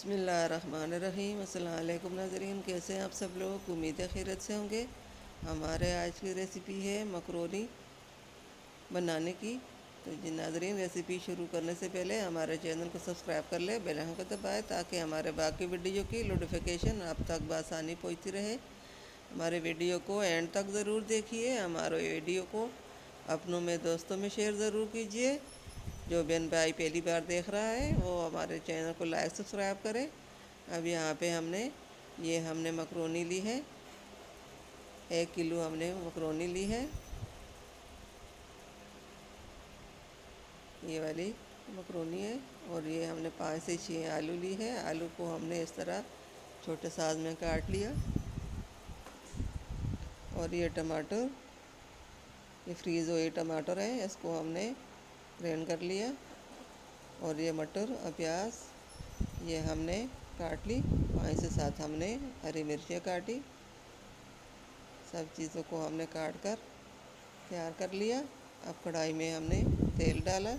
बिस्मिल्लाहिर्रहमानिर्रहीम। अस्सलाम वालेकुम नाज़रीन, कैसे हैं आप सब लोग? उम्मीद है खैरियत से होंगे। हमारे आज की रेसिपी है मकरोनी बनाने की। तो जी नाज़रीन, रेसिपी शुरू करने से पहले हमारे चैनल को सब्सक्राइब कर ले, बेल आइकन को दबाएं ताकि हमारे बाकी वीडियो की नोटिफिकेशन आप तक बआसानी पहुंचती रहे। हमारे वीडियो को एंड तक ज़रूर देखिए। हमारे वीडियो को अपनों में, दोस्तों में शेयर ज़रूर कीजिए। जो बहन भाई पहली बार देख रहा है वो हमारे चैनल को लाइक सब्सक्राइब करें। अब यहाँ पे हमने मकरोनी ली है। 1 किलो हमने मकरोनी ली है। ये वाली मकरोनी है। और ये हमने 5 से 6 आलू ली है। आलू को हमने इस तरह छोटे साइज में काट लिया। और ये टमाटर, ये फ्रीज़ हुए टमाटर है, इसको हमने ग्राइंड कर लिया। और ये मटर और प्याज ये हमने काट ली। 5 से 7 हमने हरी मिर्चियाँ काटी। सब चीज़ों को हमने काट कर तैयार कर लिया। अब कढ़ाई में हमने तेल डाला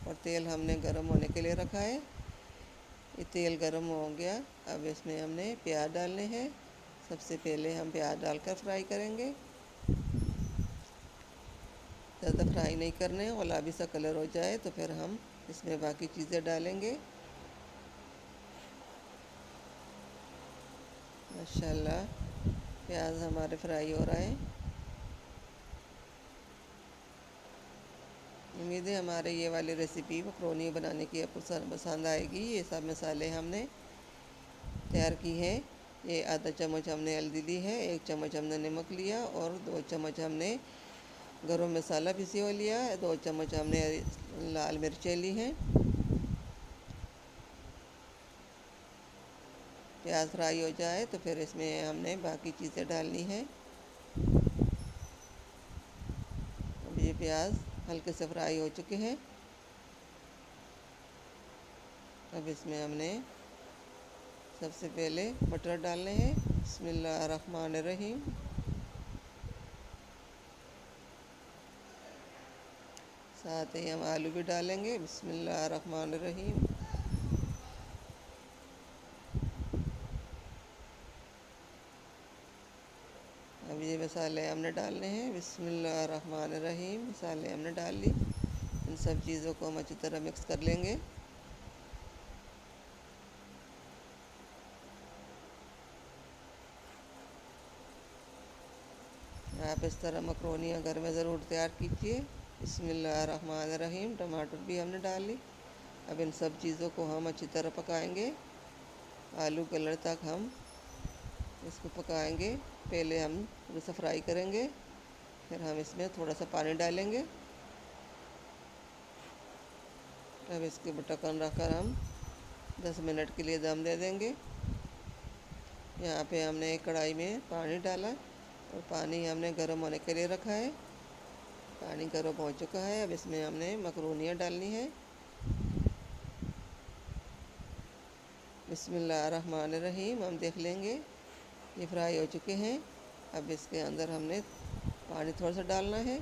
और तेल हमने गर्म होने के लिए रखा है। ये तेल गर्म हो गया। अब इसमें हमने प्याज डालने हैं। सबसे पहले हम प्याज डालकर फ्राई करेंगे। ज़्यादा फ्राई नहीं करने, गुलाबी सा कलर हो जाए तो फिर हम इसमें बाकी चीज़ें डालेंगे। माशाल्लाह प्याज हमारे फ्राई हो रहा है। उम्मीद है हमारे ये वाली रेसिपी मकरोनी बनाने की आपको पसंद आएगी। ये सब मसाले हमने तैयार की है। ये आधा चम्मच हमने हल्दी ली है, 1 चम्मच हमने नमक लिया और 2 चम्मच हमने गरम मसाला पिसी हुआ लिया है। 2 चम्मच हमने लाल मिर्चें ली हैं। प्याज फ्राई हो जाए तो फिर इसमें हमने बाकी चीज़ें डालनी है। अब ये प्याज हल्के से फ्राई हो चुके हैं। अब इसमें हमने सबसे पहले मटर डालने हैं। बिस्मिल्लाहिर्रहमानिर्रहीम। साथ ही हम आलू भी डालेंगे। बिस्मिल्लाहिर्रहमानिर्रहीम। अब ये मसाले हमने डालने हैं। बिस्मिल्लाहिर्रहमानिर्रहीम। मसाले हमने डाल ली। इन सब चीज़ों को हम अच्छी तरह मिक्स कर लेंगे। आप इस तरह मकरोनियाँ घर में ज़रूर तैयार कीजिए। बिस्मिल्लाहिर्रहमानिर्रहीम। टमाटर भी हमने डाल ली। अब इन सब चीज़ों को हम अच्छी तरह पकाएंगे। आलू कलर तक हम इसको पकाएंगे। पहले हम थोड़ा सा फ्राई करेंगे, फिर हम इसमें थोड़ा सा पानी डालेंगे। अब इसके ढक्कन रखकर हम 10 मिनट के लिए दम दे देंगे। यहाँ पे हमने एक कढ़ाई में पानी डाला और पानी हमने गर्म होने के लिए रखा है। पानी गर्म हो चुका है। अब इसमें हमने मकरोनियाँ डालनी है। बिस्मिल्लाहिर्रहमानिर्रहीम। हम देख लेंगे ये फ्राई हो चुके हैं। अब इसके अंदर हमने पानी थोड़ा सा डालना है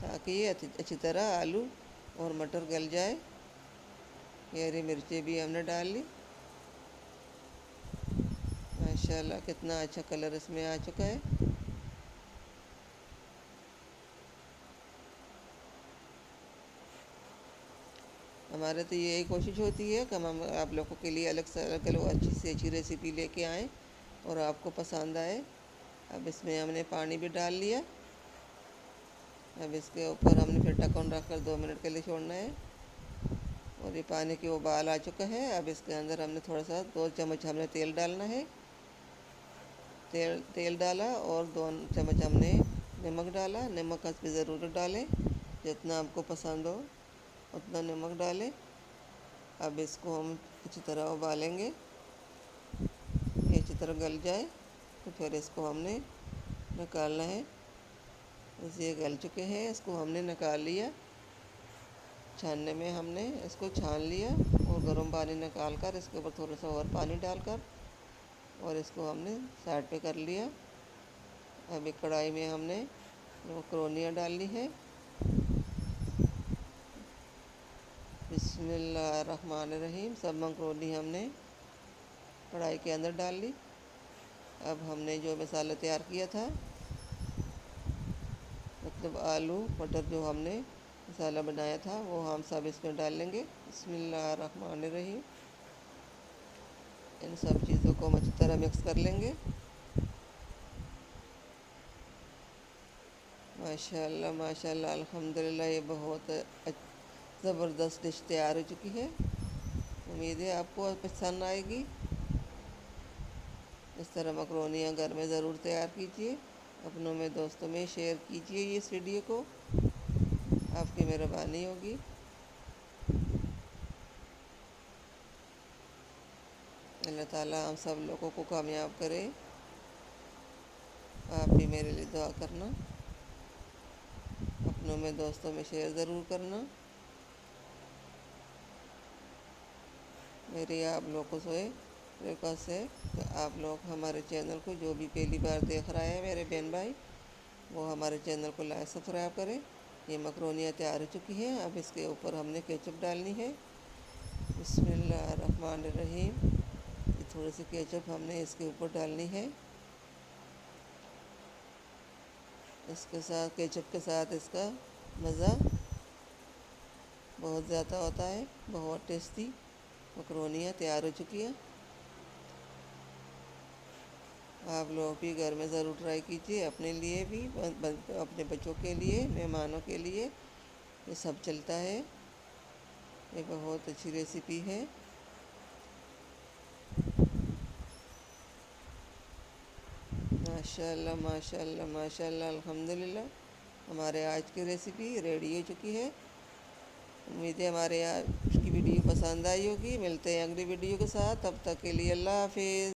ताकि ये अच्छी तरह आलू और मटर गल जाए। ये हरी मिर्ची भी हमने डाल ली। माशाल्लाह कितना अच्छा कलर इसमें आ चुका है। हमारे तो यही कोशिश होती है कि हम आप लोगों के लिए अलग से अलग अच्छी से अच्छी रेसिपी लेके आएँ और आपको पसंद आए। अब इसमें हमने पानी भी डाल लिया। अब इसके ऊपर हमने फिर ढक्कन रखकर 2 मिनट के लिए छोड़ना है। और ये पानी की उबाल आ चुका है। अब इसके अंदर हमने थोड़ा सा 2 चम्मच हमने तेल डालना है। तेल डाला और 2 चम्मच हमने नमक डाला। नमक का भी ज़रूर डालें, जितना आपको पसंद हो उतना नमक डालें। अब इसको हम अच्छी तरह उबालेंगे। ये अच्छी तरह गल जाए तो फिर इसको हमने निकालना है। बस ये गल चुके हैं, इसको हमने निकाल लिया। छानने में हमने इसको छान लिया और गर्म पानी निकाल कर इसके ऊपर थोड़ा सा और पानी डालकर और इसको हमने साइड पे कर लिया। अब एक कढ़ाई में हमने मकरोनियाँ डालनी है। बिस्मिल्लाहिर्रहमानिर्रहीम। सब मकरोनी हमने कढ़ाई के अंदर डाल ली। अब हमने जो मसाला तैयार किया था, मतलब आलू मटर जो हमने मसाला बनाया था, वो हम सब इसमें डाल लेंगे। बिस्मिल्लाहिर्रहमानिर्रहीम। इन सब चीज़ों को हम अच्छी तरह मिक्स कर लेंगे। माशाल्लाह माशाल्लाह अल्हम्दुलिल्लाह, ये बहुत ज़बरदस्त डिश तैयार हो चुकी है। उम्मीद है आपको पसंद आएगी। इस तरह मकरोनियाँ घर में ज़रूर तैयार कीजिए, अपनों में दोस्तों में शेयर कीजिए इस वीडियो को, आपकी मेहरबानी होगी। अल्लाह ताला हम सब लोगों को कामयाब करे। आप भी मेरे लिए दुआ करना, अपनों में दोस्तों में शेयर ज़रूर करना। मेरी आप लोगों से रिक्वेस्ट है कि आप लोग हमारे चैनल को, जो भी पहली बार देख रहा है मेरे बहन भाई, वो हमारे चैनल को लाइक सब्सक्राइब करें। ये मकरोनियाँ तैयार हो चुकी हैं। अब इसके ऊपर हमने केचप डालनी है। बिस्मिल्लाहिर्रहमानिर्रहीम। थोड़ी सी केचप हमने इसके ऊपर डालनी है। इसके साथ, केचप के साथ इसका मज़ा बहुत ज़्यादा होता है। बहुत टेस्टी मकरोनियाँ तैयार हो चुकी हैं। आप लोग भी घर में ज़रूर ट्राई कीजिए, अपने लिए भी, अपने बच्चों के लिए, मेहमानों के लिए, ये सब चलता है। ये बहुत अच्छी रेसिपी है। माशाल्लाह माशाल्लाह माशाल्लाह अल्हम्दुलिल्लाह, हमारे आज की रेसिपी रेडी हो चुकी है। उम्मीद है हमारे आज की वीडियो पसंद आई होगी। मिलते हैं अगली वीडियो के साथ, तब तक के लिए अल्लाह हाफिज़।